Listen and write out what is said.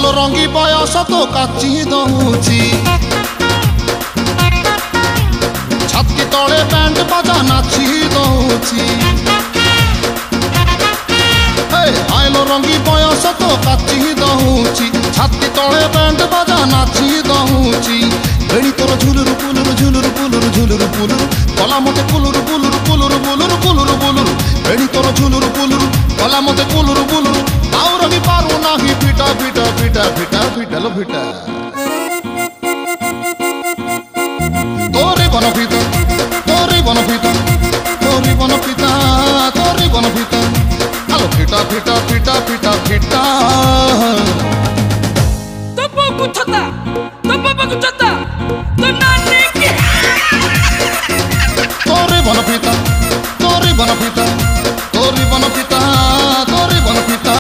ଆଇଲୋ ରଙ୍ଗୀ ବୟସ ତ କାଚି ଦଉଛି ଛାତି ତଳେ ବ୍ୟାଣ୍ଡ ବାଜା ନାଚି ଦଉଛି ଆଇଲୋ ରଙ୍ଗୀ ବୟସ ତ କାଚି ଦଉଛି ଛାତି ତଳେ ବ୍ୟାଣ୍ଡ ବାଜା ନାଚି ଦଉଛି ବେଣୀ ତୋର ଝୁଲୁରୁ ପୁଲୁରୁ ଝୁଲୁରୁ ପୁଲୁରୁ ଝୁଲୁରୁ ପୁଲୁରୁ କଲା ମତେ କୁଲୁରୁ ପୁଲୁରୁ ପୁଲୁରୁ ପୁଲୁରୁ କୁଲୁରୁ ପୁଲୁରୁ ବେଣୀ ତୋର ଝୁଲୁରୁ ପୁଲୁରୁ କଲା ମତେ କୁଲୁରୁ ପୁଲୁରୁ ଆଉ ରହି ପାରୁ ନାହିଁ ଫିଟା ଫିଟା ଫିଟା ଫିଟା ଫିଟା लो ଫିଟା।